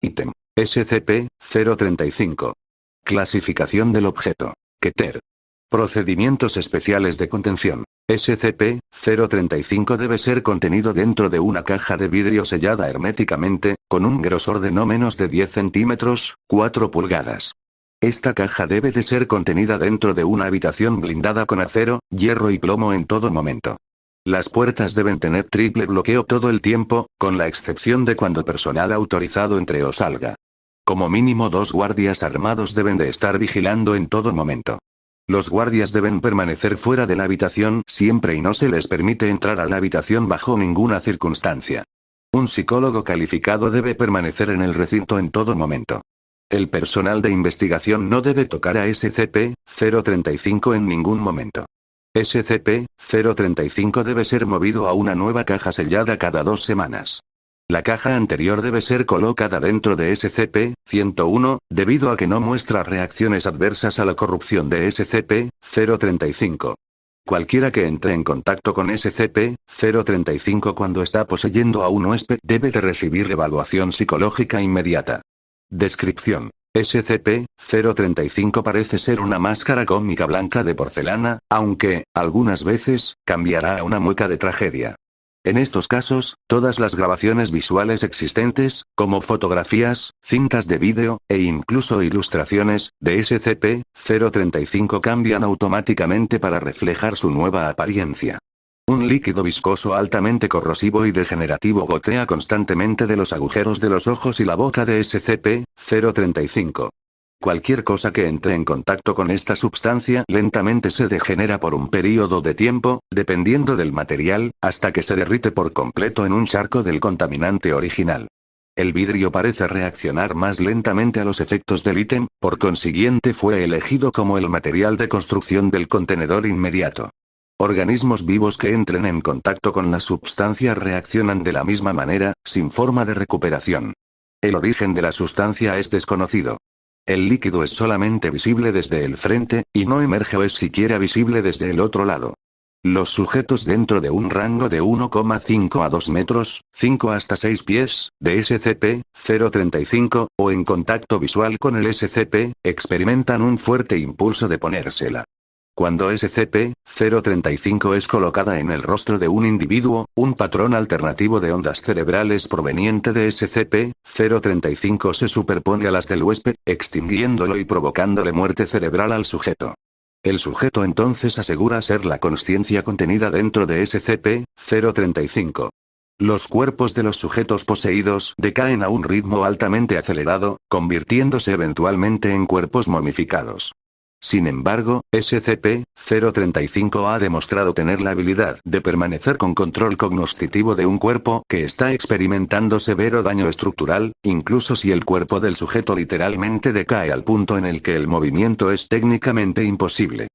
Ítem. SCP-035. Clasificación del objeto. Keter. Procedimientos especiales de contención. SCP-035 debe ser contenido dentro de una caja de vidrio sellada herméticamente, con un grosor de no menos de 10 centímetros, 4 pulgadas. Esta caja debe de ser contenida dentro de una habitación blindada con acero, hierro y plomo en todo momento. Las puertas deben tener triple bloqueo todo el tiempo, con la excepción de cuando personal autorizado entre o salga. Como mínimo 2 guardias armados deben de estar vigilando en todo momento. Los guardias deben permanecer fuera de la habitación siempre y no se les permite entrar a la habitación bajo ninguna circunstancia. Un psicólogo calificado debe permanecer en el recinto en todo momento. El personal de investigación no debe tocar a SCP-035 en ningún momento. SCP-035 debe ser movido a una nueva caja sellada cada 2 semanas. La caja anterior debe ser colocada dentro de SCP-101, debido a que no muestra reacciones adversas a la corrupción de SCP-035. Cualquiera que entre en contacto con SCP-035 cuando está poseyendo a un huésped debe de recibir evaluación psicológica inmediata. Descripción. SCP-035 parece ser una máscara cómica blanca de porcelana, aunque, algunas veces, cambiará a una mueca de tragedia. En estos casos, todas las grabaciones visuales existentes, como fotografías, cintas de vídeo, e incluso ilustraciones, de SCP-035 cambian automáticamente para reflejar su nueva apariencia. Un líquido viscoso altamente corrosivo y degenerativo gotea constantemente de los agujeros de los ojos y la boca de SCP-035. Cualquier cosa que entre en contacto con esta sustancia lentamente se degenera por un período de tiempo, dependiendo del material, hasta que se derrite por completo en un charco del contaminante original. El vidrio parece reaccionar más lentamente a los efectos del ítem, por consiguiente fue elegido como el material de construcción del contenedor inmediato. Organismos vivos que entren en contacto con la sustancia reaccionan de la misma manera, sin forma de recuperación. El origen de la sustancia es desconocido. El líquido es solamente visible desde el frente, y no emerge o es siquiera visible desde el otro lado. Los sujetos dentro de un rango de 1,5 a 2 metros, 5 hasta 6 pies, de SCP-035, o en contacto visual con el SCP, experimentan un fuerte impulso de ponérsela. Cuando SCP-035 es colocada en el rostro de un individuo, un patrón alternativo de ondas cerebrales proveniente de SCP-035 se superpone a las del huésped, extinguiéndolo y provocándole muerte cerebral al sujeto. El sujeto entonces asegura ser la consciencia contenida dentro de SCP-035. Los cuerpos de los sujetos poseídos decaen a un ritmo altamente acelerado, convirtiéndose eventualmente en cuerpos momificados. Sin embargo, SCP-035 ha demostrado tener la habilidad de permanecer con control cognoscitivo de un cuerpo que está experimentando severo daño estructural, incluso si el cuerpo del sujeto literalmente decae al punto en el que el movimiento es técnicamente imposible.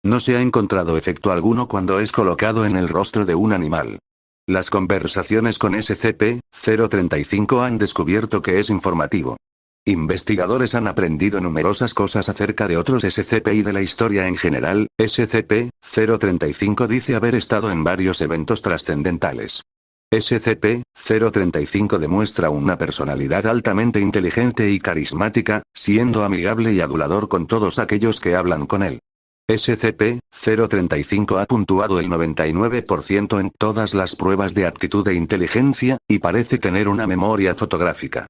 No se ha encontrado efecto alguno cuando es colocado en el rostro de un animal. Las conversaciones con SCP-035 han descubierto que es informativo. Investigadores han aprendido numerosas cosas acerca de otros SCP y de la historia en general. SCP-035 dice haber estado en varios eventos trascendentales. SCP-035 demuestra una personalidad altamente inteligente y carismática, siendo amigable y adulador con todos aquellos que hablan con él. SCP-035 ha puntuado el 99% en todas las pruebas de aptitud e inteligencia, y parece tener una memoria fotográfica.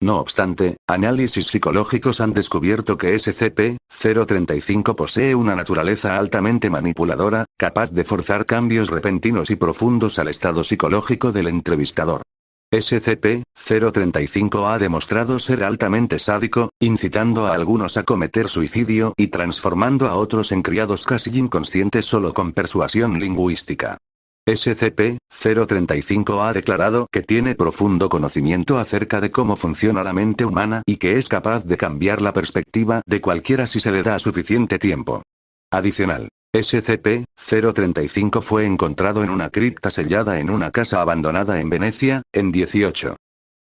No obstante, análisis psicológicos han descubierto que SCP-035 posee una naturaleza altamente manipuladora, capaz de forzar cambios repentinos y profundos al estado psicológico del entrevistador. SCP-035 ha demostrado ser altamente sádico, incitando a algunos a cometer suicidio y transformando a otros en criados casi inconscientes solo con persuasión lingüística. SCP-035 ha declarado que tiene profundo conocimiento acerca de cómo funciona la mente humana y que es capaz de cambiar la perspectiva de cualquiera si se le da suficiente tiempo. Adicional, SCP-035 fue encontrado en una cripta sellada en una casa abandonada en Venecia, en 18.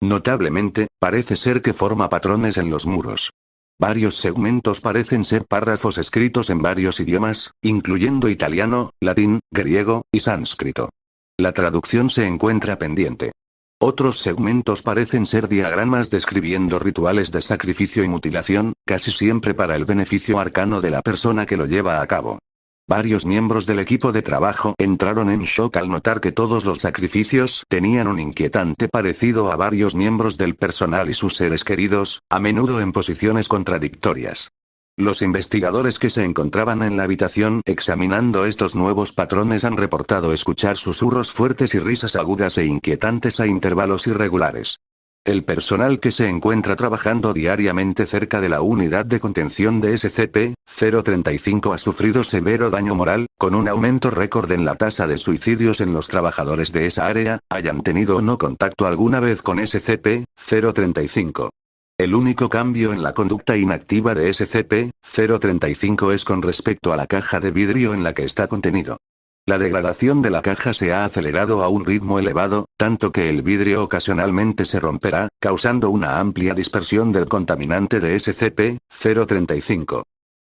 Notablemente, parece ser que forma patrones en los muros. Varios segmentos parecen ser párrafos escritos en varios idiomas, incluyendo italiano, latín, griego, y sánscrito. La traducción se encuentra pendiente. Otros segmentos parecen ser diagramas describiendo rituales de sacrificio y mutilación, casi siempre para el beneficio arcano de la persona que lo lleva a cabo. Varios miembros del equipo de trabajo entraron en shock al notar que todos los sacrificios tenían un inquietante parecido a varios miembros del personal y sus seres queridos, a menudo en posiciones contradictorias. Los investigadores que se encontraban en la habitación examinando estos nuevos patrones han reportado escuchar susurros fuertes y risas agudas e inquietantes a intervalos irregulares. El personal que se encuentra trabajando diariamente cerca de la unidad de contención de SCP-035 ha sufrido severo daño moral, con un aumento récord en la tasa de suicidios en los trabajadores de esa área, hayan tenido o no contacto alguna vez con SCP-035. El único cambio en la conducta inactiva de SCP-035 es con respecto a la caja de vidrio en la que está contenido. La degradación de la caja se ha acelerado a un ritmo elevado, tanto que el vidrio ocasionalmente se romperá, causando una amplia dispersión del contaminante de SCP-035.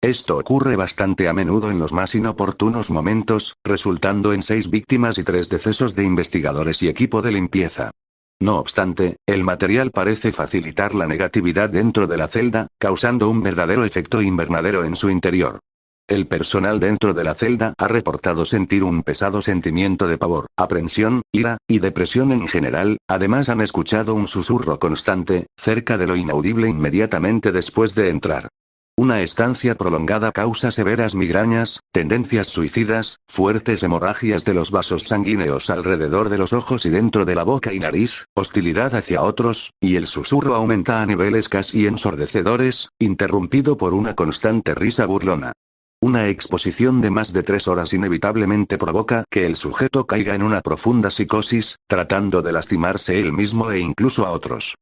Esto ocurre bastante a menudo en los más inoportunos momentos, resultando en 6 víctimas y 3 decesos de investigadores y equipo de limpieza. No obstante, el material parece facilitar la negatividad dentro de la celda, causando un verdadero efecto invernadero en su interior. El personal dentro de la celda ha reportado sentir un pesado sentimiento de pavor, aprensión, ira, y depresión en general, además han escuchado un susurro constante, cerca de lo inaudible inmediatamente después de entrar. Una estancia prolongada causa severas migrañas, tendencias suicidas, fuertes hemorragias de los vasos sanguíneos alrededor de los ojos y dentro de la boca y nariz, hostilidad hacia otros, y el susurro aumenta a niveles casi ensordecedores, interrumpido por una constante risa burlona. Una exposición de más de 3 horas inevitablemente provoca que el sujeto caiga en una profunda psicosis, tratando de lastimarse él mismo e incluso a otros.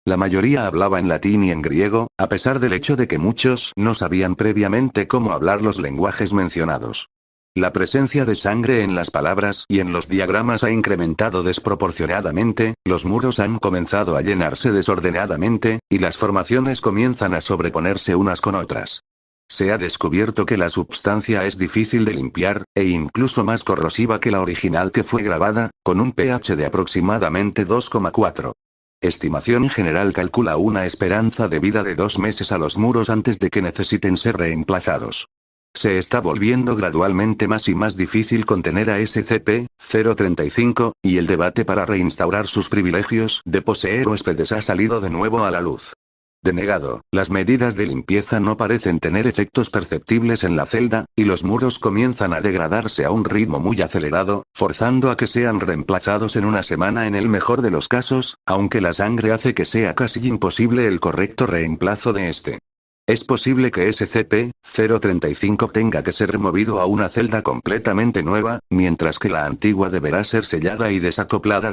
La mayoría hablaba en latín y en griego, a pesar del hecho de que muchos no sabían previamente cómo hablar los lenguajes mencionados. La presencia de sangre en las palabras y en los diagramas ha incrementado desproporcionadamente, los muros han comenzado a llenarse desordenadamente, y las formaciones comienzan a sobreponerse unas con otras. Se ha descubierto que la substancia es difícil de limpiar, e incluso más corrosiva que la original que fue grabada, con un pH de aproximadamente 2,4. Estimación general calcula una esperanza de vida de 2 meses a los muros antes de que necesiten ser reemplazados. Se está volviendo gradualmente más y más difícil contener a SCP-035, y el debate para reinstaurar sus privilegios de poseer huéspedes ha salido de nuevo a la luz. Denegado, las medidas de limpieza no parecen tener efectos perceptibles en la celda, y los muros comienzan a degradarse a un ritmo muy acelerado, forzando a que sean reemplazados en una semana en el mejor de los casos, aunque la sangre hace que sea casi imposible el correcto reemplazo de este. Es posible que SCP-035 tenga que ser removido a una celda completamente nueva, mientras que la antigua deberá ser sellada y desacoplada